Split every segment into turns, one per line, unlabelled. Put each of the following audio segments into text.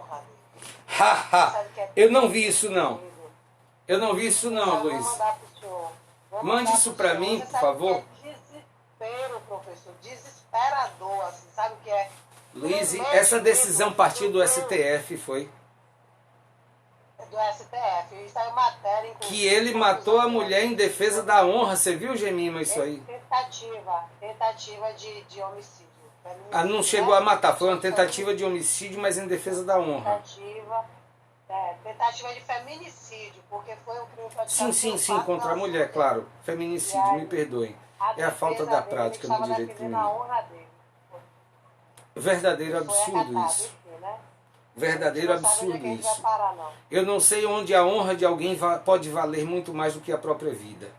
honra dele.
Haha!
Sabe que é
Eu não vi isso não.
terrível.
Eu não vi isso não,
Eu vou
Luiz.
mandar pro senhor. Vou
Mande
mandar
isso
pro
para
senhor.
mim,
Você
por
sabe
favor.
que é desespero, professor. Desesperador, assim. Sabe o que é?
Luiz,
Tremer
essa
de
decisão
medo,
partiu do
meu
STF, foi?
Deus, do STF. Isso aí matéria, inclusive.
Que ele matou a mulher em defesa da honra. Você viu, Gemima, isso aí?
Tentativa de homicídio.
Ah, não
Feminicídio,
chegou
né?
a matar, foi uma tentativa de homicídio, mas em defesa da honra.
Tentativa de feminicídio, porque foi um crime
Sim,
praticado
sim,
pelo
sim,
fato
contra a
dela ser
mulher, claro.
E
Feminicídio, me
aí,
perdoem.
a
É a falta
defesa
da
dele
prática no
estava
direito
defendendo a
criminal.
honra dele.
Verdadeiro
E foi
absurdo
acatado,
isso.
enfim, né? A gente
Verdadeiro
não sabe onde é que
absurdo
a gente vai
isso.
parar, não.
Eu não sei onde a honra de alguém pode valer muito mais do que a própria vida.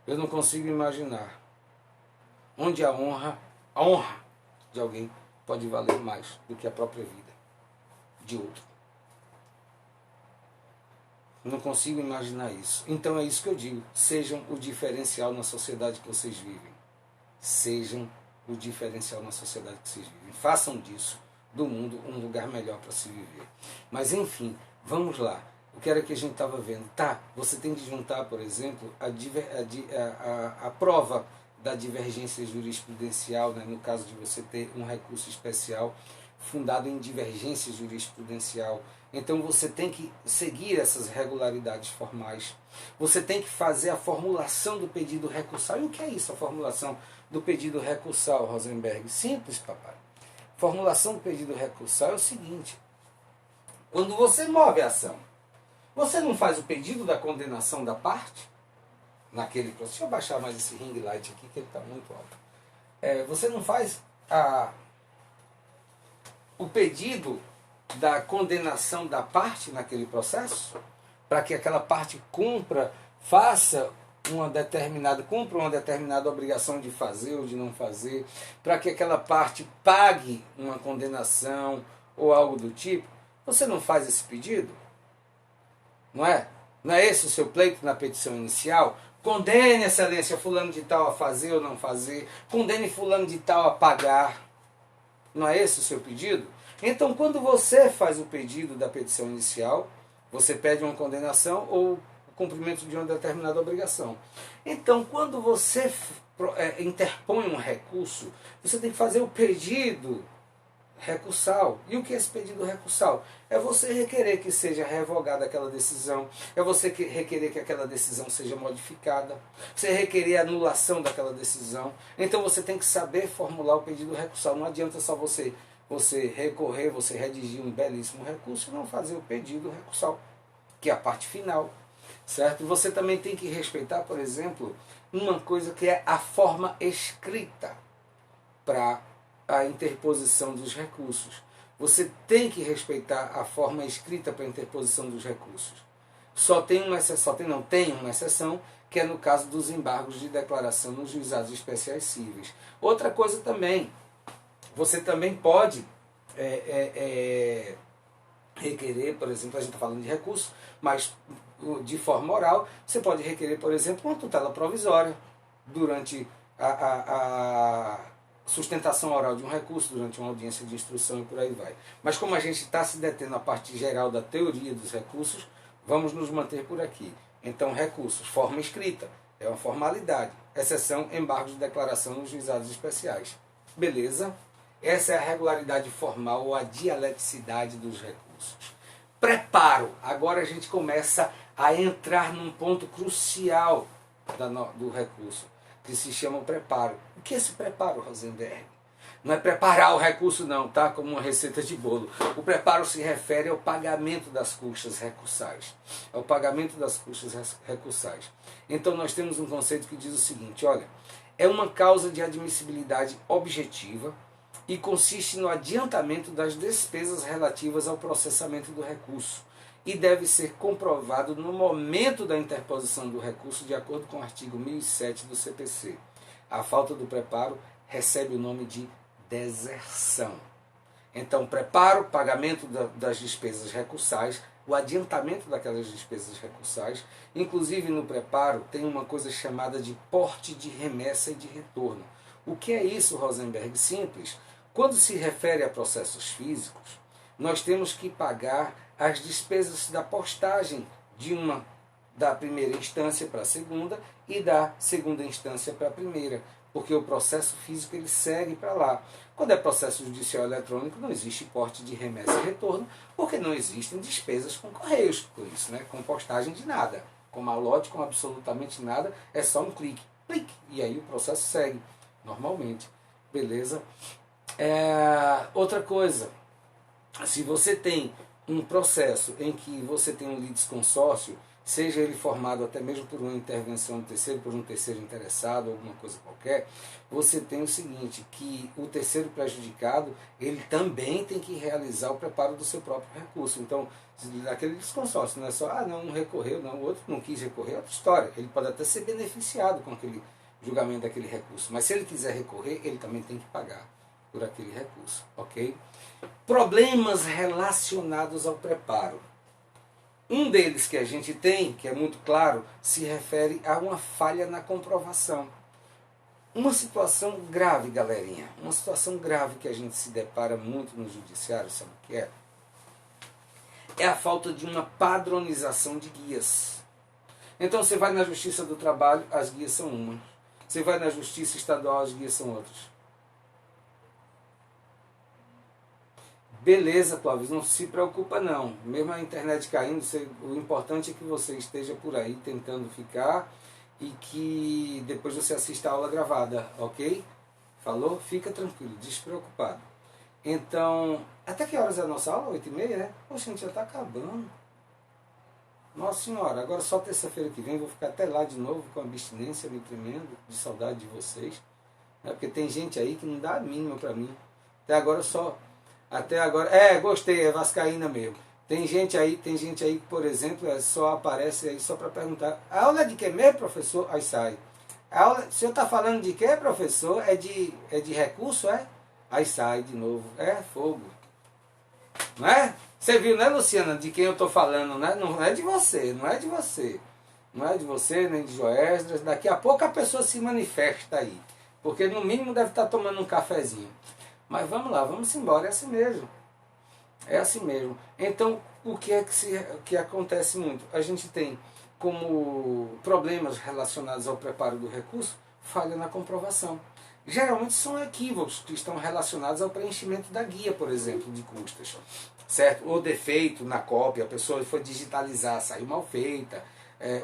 Eu não consigo imaginar onde a honra de alguém pode valer mais do que a própria vida de outro. Não consigo imaginar isso. Então é isso que eu digo. Sejam o diferencial na sociedade que vocês vivem. Sejam o diferencial na sociedade que vocês vivem. Façam disso, do mundo, um lugar melhor para se viver. Mas enfim, vamos lá. O que era que a gente estava vendo? Tá, você tem que juntar, por exemplo, a prova da divergência jurisprudencial, né, no caso de você ter um recurso especial fundado em divergência jurisprudencial. Então você tem que seguir essas regularidades formais. Você tem que fazer a formulação do pedido recursal. E o que é isso, a formulação do pedido recursal, Rosenberg? Simples, papai. Formulação do pedido recursal é o seguinte: quando você move a ação, você não faz o pedido da condenação da parte naquele processo. Deixa eu baixar mais esse ring light aqui, que ele está muito alto. Você não faz o pedido da condenação da parte naquele processo, para que aquela parte cumpra uma determinada obrigação de fazer ou de não fazer, para que aquela parte pague uma condenação ou algo do tipo. Você não faz esse pedido? Não é? Não é esse o seu pleito na petição inicial? Condene, excelência, fulano de tal a fazer ou não fazer. Condene fulano de tal a pagar. Não é esse o seu pedido? Então, quando você faz o pedido da petição inicial, você pede uma condenação ou o cumprimento de uma determinada obrigação. Então, quando você interpõe um recurso, você tem que fazer o pedido recursal. E o que é esse pedido recursal? É você requerer que seja revogada aquela decisão, é você requerer que aquela decisão seja modificada, você requerer a anulação daquela decisão. Então você tem que saber formular o pedido recursal. Não adianta só você recorrer, você redigir um belíssimo recurso e não fazer o pedido recursal, que é a parte final, certo? Você também tem que respeitar, por exemplo, uma coisa que é a forma escrita para a interposição dos recursos. Você tem que respeitar a forma escrita para a interposição dos recursos. Tem uma exceção, que é no caso dos embargos de declaração nos juizados especiais cíveis. Outra coisa também, você também pode requerer, por exemplo, a gente está falando de recurso, mas de forma oral, você pode requerer, por exemplo, uma tutela provisória durante a sustentação oral de um recurso, durante uma audiência de instrução e por aí vai. Mas como a gente está se detendo na parte geral da teoria dos recursos, vamos nos manter por aqui. Então, recursos, forma escrita, é uma formalidade. Exceção, embargos de declaração nos juizados especiais. Beleza? Essa é a regularidade formal ou a dialeticidade dos recursos. Preparo. Agora a gente começa a entrar num ponto crucial do recurso, que se chama o preparo. O que é esse preparo, Rosenberg? Não é preparar o recurso não, tá? Como uma receita de bolo. O preparo se refere ao pagamento das custas recursais. Ao pagamento das custas recursais. Então nós temos um conceito que diz o seguinte, olha, é uma causa de admissibilidade objetiva e consiste no adiantamento das despesas relativas ao processamento do recurso e deve ser comprovado no momento da interposição do recurso de acordo com o artigo 1007 do CPC. A falta do preparo recebe o nome de deserção. Então, preparo, pagamento das despesas recursais, o adiantamento daquelas despesas recursais. Inclusive, no preparo, tem uma coisa chamada de porte de remessa e de retorno. O que é isso, Rosenberg? Simples. Quando se refere a processos físicos, nós temos que pagar as despesas da postagem da primeira instância para a segunda e da segunda instância para a primeira, porque o processo físico ele segue para lá. Quando é processo judicial eletrônico, não existe porte de remessa e retorno, porque não existem despesas com correios, por isso, né? Com postagem de nada, com malote, com absolutamente nada, é só um clique, e aí o processo segue normalmente, beleza? Outra coisa, se você tem um processo em que você tem um litisconsórcio, seja ele formado até mesmo por uma intervenção do terceiro, por um terceiro interessado, alguma coisa qualquer, você tem o seguinte, que o terceiro prejudicado, ele também tem que realizar o preparo do seu próprio recurso. Então, aquele litisconsórcio, não é só, não recorreu, não, o outro não quis recorrer, é outra história. Ele pode até ser beneficiado com aquele julgamento daquele recurso, mas se ele quiser recorrer, ele também tem que pagar por aquele recurso, ok? Problemas relacionados ao preparo. Um deles que a gente tem, que é muito claro, se refere a uma falha na comprovação. Uma situação grave, galerinha, uma situação grave que a gente se depara muito no judiciário, sabe o que é? É a falta de uma padronização de guias. Então você vai na Justiça do Trabalho, as guias são uma. Você vai na Justiça Estadual, as guias são outras. Beleza, Clóvis, não se preocupa não. Mesmo a internet caindo, o importante é que você esteja por aí tentando ficar e que depois você assista a aula gravada, ok? Falou? Fica tranquilo, despreocupado. Então, até que horas é a nossa aula? 8h30, né? Poxa, a gente já está acabando. Nossa Senhora, agora só terça-feira que vem, vou ficar até lá de novo com abstinência me tremendo, de saudade de vocês. Né? Porque tem gente aí que não dá a mínima para mim. Até agora, gostei, é vascaína mesmo. Tem gente aí que, por exemplo, só aparece aí só para perguntar, a aula é de que mesmo, professor? Aí sai. O senhor está falando de quê, professor? É de recurso, é? Aí sai de novo. É fogo. Não é? Você viu, né, Luciana, de quem eu estou falando, né? Não é de você, não é de você. Não é de você, nem de Joesdras. Daqui a pouco a pessoa se manifesta aí. Porque no mínimo deve estar tomando um cafezinho. Mas vamos lá, vamos embora, é assim mesmo. É assim mesmo. Então, o que é que acontece muito? A gente tem como problemas relacionados ao preparo do recurso, falha na comprovação. Geralmente são equívocos que estão relacionados ao preenchimento da guia, por exemplo, de custas. Certo? Ou defeito na cópia, a pessoa foi digitalizar, saiu mal feita.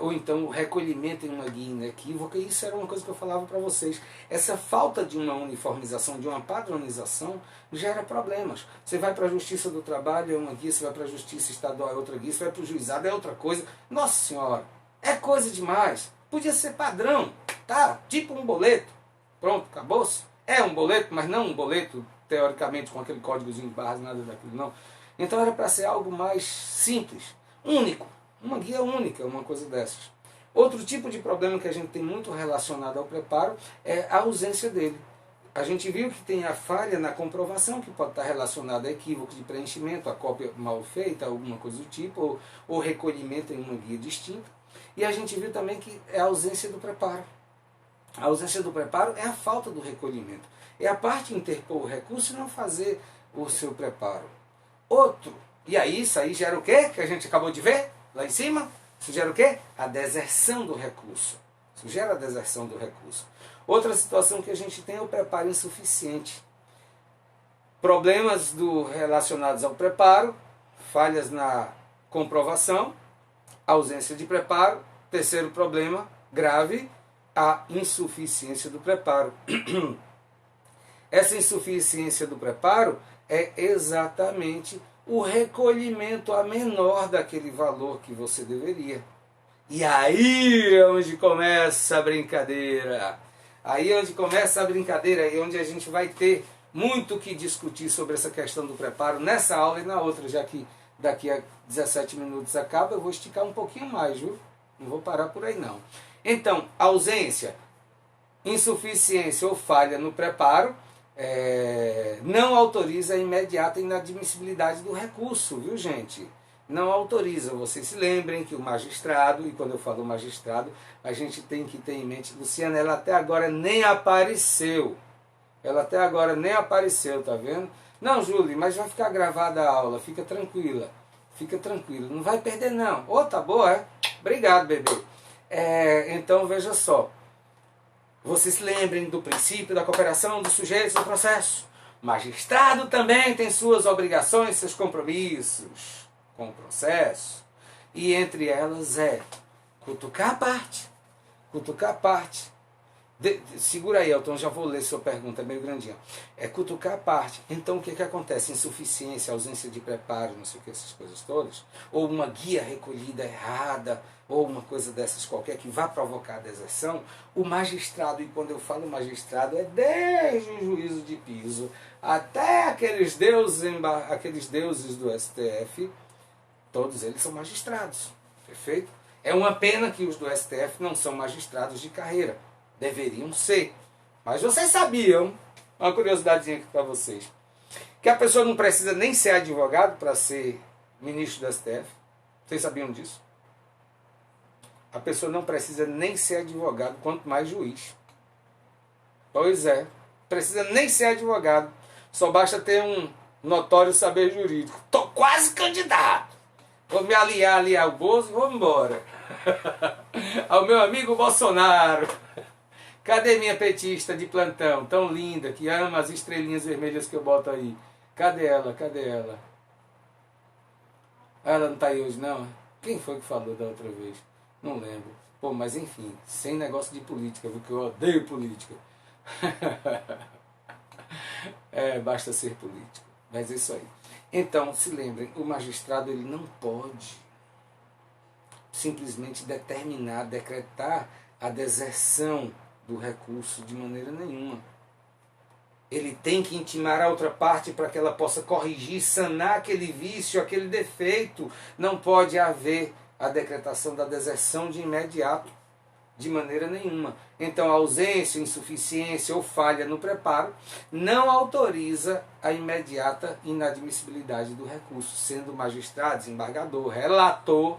Ou então o recolhimento em uma guia inequívoca, e isso era uma coisa que eu falava para vocês. Essa falta de uma uniformização, de uma padronização, gera problemas. Você vai para a Justiça do Trabalho, é uma guia, você vai para a Justiça Estadual, é outra guia, você vai para o Juizado, é outra coisa. Nossa Senhora, é coisa demais. Podia ser padrão, tá? Tipo um boleto. Pronto, acabou-se. É um boleto, mas não um boleto, teoricamente, com aquele códigozinho de barras, nada daquilo, não. Então era para ser algo mais simples, único. Uma guia única, uma coisa dessas. Outro tipo de problema que a gente tem muito relacionado ao preparo é a ausência dele. A gente viu que tem a falha na comprovação, que pode estar relacionada a equívoco de preenchimento, a cópia mal feita, alguma coisa do tipo, ou recolhimento em uma guia distinta. E a gente viu também que é a ausência do preparo. A ausência do preparo é a falta do recolhimento. É a parte interpor o recurso e não fazer o seu preparo. E aí, isso aí gera o quê? Que a gente acabou de ver? Lá em cima, isso gera o quê? A deserção do recurso. Isso gera a deserção do recurso. Outra situação que a gente tem é o preparo insuficiente. Problemas relacionados ao preparo, falhas na comprovação, ausência de preparo. Terceiro problema grave, a insuficiência do preparo. Essa insuficiência do preparo é exatamente o recolhimento a menor daquele valor que você deveria. E aí é onde começa a brincadeira. Aí é onde começa a brincadeira, aí é onde a gente vai ter muito que discutir sobre essa questão do preparo nessa aula e na outra, já que daqui a 17 minutos acaba, eu vou esticar um pouquinho mais, viu? Não vou parar por aí não. Então, ausência, insuficiência ou falha no preparo não autoriza a imediata inadmissibilidade do recurso, viu, gente? Não autoriza. Vocês se lembrem que o magistrado, e quando eu falo magistrado, a gente tem que ter em mente, Luciana, ela até agora nem apareceu. Ela até agora nem apareceu, tá vendo? Não, Júlio, mas vai ficar gravada a aula, fica tranquila. Fica tranquila, não vai perder não. Ô, tá boa, é? Obrigado, bebê. Então, veja só. Vocês se lembrem do princípio da cooperação dos sujeitos no processo. O magistrado também tem suas obrigações, seus compromissos com o processo. E entre elas é cutucar a parte. Cutucar a parte. Segura aí, Elton, já vou ler sua pergunta, é meio grandinha. É cutucar a parte. Então o que acontece? Insuficiência, ausência de preparo, não sei o que, essas coisas todas. Ou uma guia recolhida errada, ou uma coisa dessas qualquer que vá provocar a deserção. O magistrado, e quando eu falo magistrado, é desde o juízo de piso até aqueles deuses do STF, todos eles são magistrados. Perfeito? É uma pena que os do STF não são magistrados de carreira. Deveriam ser. Mas vocês sabiam, uma curiosidadezinha aqui para vocês, que a pessoa não precisa nem ser advogado para ser ministro do STF? Vocês sabiam disso? A pessoa não precisa nem ser advogado, quanto mais juiz. Pois é. Precisa nem ser advogado. Só basta ter um notório saber jurídico. Estou quase candidato. Vou me aliar ao Bozo e vou embora. Ao meu amigo Bolsonaro. Cadê minha petista de plantão, tão linda, que ama as estrelinhas vermelhas que eu boto aí? Cadê ela? Cadê ela? Ela não está aí hoje, não? Quem foi que falou da outra vez? Não lembro. Pô, mas enfim, sem negócio de política, porque eu odeio política. Basta ser político. Mas é isso aí. Então, se lembrem, o magistrado ele não pode simplesmente determinar, decretar a deserção do recurso de maneira nenhuma. Ele tem que intimar a outra parte para que ela possa corrigir, sanar aquele vício, aquele defeito. Não pode haver a decretação da deserção de imediato, de maneira nenhuma. Então, a ausência, insuficiência ou falha no preparo não autoriza a imediata inadmissibilidade do recurso, sendo o magistrado, desembargador, relator,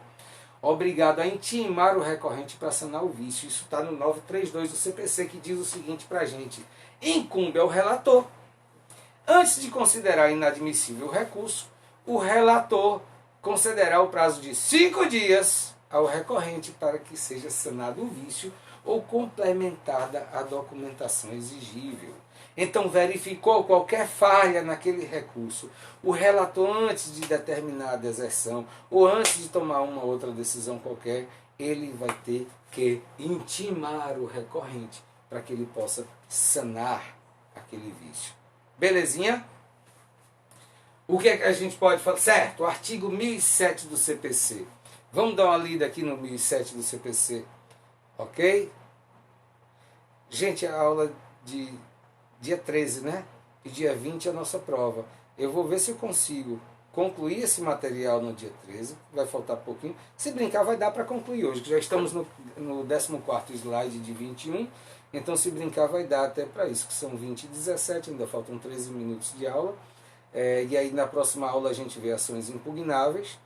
obrigado a intimar o recorrente para sanar o vício. Isso está no 932 do CPC, que diz o seguinte para a gente: incumbe ao relator, antes de considerar inadmissível o recurso, o relator concederá o prazo de 5 dias ao recorrente para que seja sanado o vício ou complementada a documentação exigível. Então, verificou qualquer falha naquele recurso, o relator, antes de determinar a deserção ou antes de tomar uma outra decisão qualquer, ele vai ter que intimar o recorrente para que ele possa sanar aquele vício. Belezinha? O que é que a gente pode falar? Certo, o artigo 1007 do CPC. Vamos dar uma lida aqui no 1007 do CPC. Ok? Gente, a aula de dia 13, né? E dia 20 é a nossa prova. Eu vou ver se eu consigo concluir esse material no dia 13. Vai faltar pouquinho. Se brincar, vai dar para concluir hoje, que já estamos no 14º slide de 21. Então, se brincar, vai dar até para isso, que são 20 e 17. Ainda faltam 13 minutos de aula. E aí, na próxima aula, a gente vê ações impugnáveis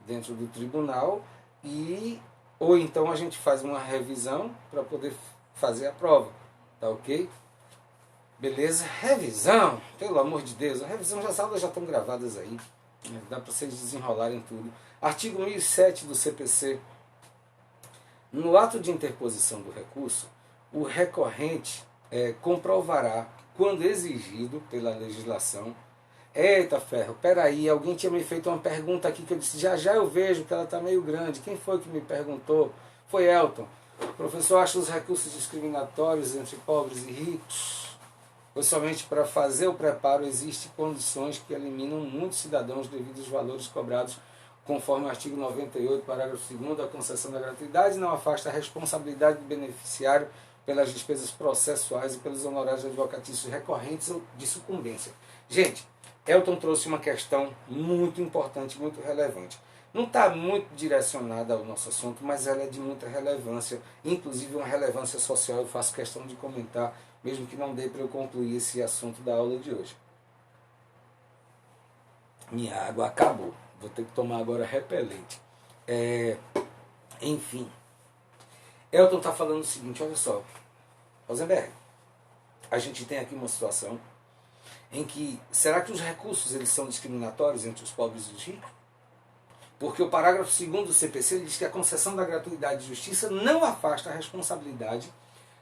dentro do tribunal. Ou então a gente faz uma revisão para poder fazer a prova. Tá ok? Beleza? Revisão, pelo amor de Deus, a revisão, as aulas já estão gravadas aí, dá para vocês desenrolarem tudo. Artigo 1007 do CPC. No ato de interposição do recurso, o recorrente comprovará, quando exigido pela legislação. Eita ferro, peraí, alguém tinha me feito uma pergunta aqui que eu disse, já eu vejo que ela está meio grande. Quem foi que me perguntou? Foi Elton. O professor acha os recursos discriminatórios entre pobres e ricos? Pois somente para fazer o preparo existem condições que eliminam muitos cidadãos devido aos valores cobrados conforme o artigo 98, parágrafo 2º da concessão da gratuidade, não afasta a responsabilidade do beneficiário pelas despesas processuais e pelos honorários advocatícios recorrentes ou de sucumbência. Gente, Elton trouxe uma questão muito importante, muito relevante. Não está muito direcionada ao nosso assunto, mas ela é de muita relevância, inclusive uma relevância social. Eu faço questão de comentar, mesmo que não dê para eu concluir esse assunto da aula de hoje. Minha água acabou, vou ter que tomar agora repelente. Enfim, Elton está falando o seguinte, olha só, Rosenberg, a gente tem aqui uma situação em que, será que os recursos eles são discriminatórios entre os pobres e os ricos? Porque o parágrafo 2º do CPC diz que a concessão da gratuidade de justiça não afasta a responsabilidade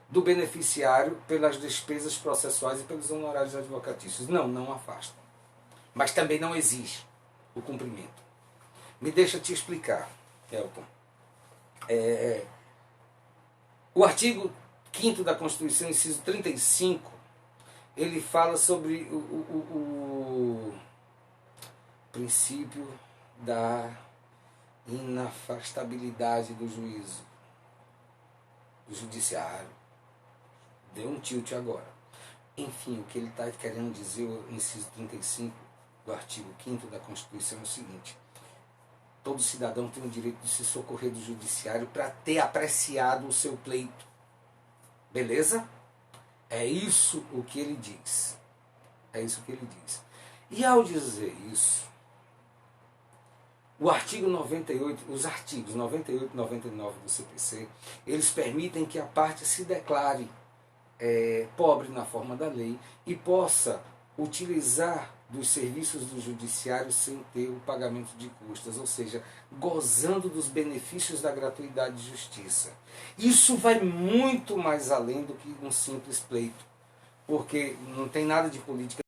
do beneficiário pelas despesas processuais e pelos honorários advocatícios. Não, não afasta. Mas também não exige o cumprimento. Me deixa te explicar, Elton. O artigo 5º da Constituição, inciso 35, ele fala sobre o princípio da inafastabilidade do juízo, do judiciário. Deu um tilt agora. Enfim, o que ele está querendo dizer, o inciso 35 do artigo 5º da Constituição é o seguinte: todo cidadão tem o direito de se socorrer do judiciário para ter apreciado o seu pleito. Beleza? É isso o que ele diz. É isso que ele diz. E ao dizer isso, o artigo 98, os artigos 98 e 99 do CPC, eles permitem que a parte se declare pobre na forma da lei e possa utilizar dos serviços do judiciário sem ter o pagamento de custas, ou seja, gozando dos benefícios da gratuidade de justiça. Isso vai muito mais além do que um simples pleito, porque não tem nada de política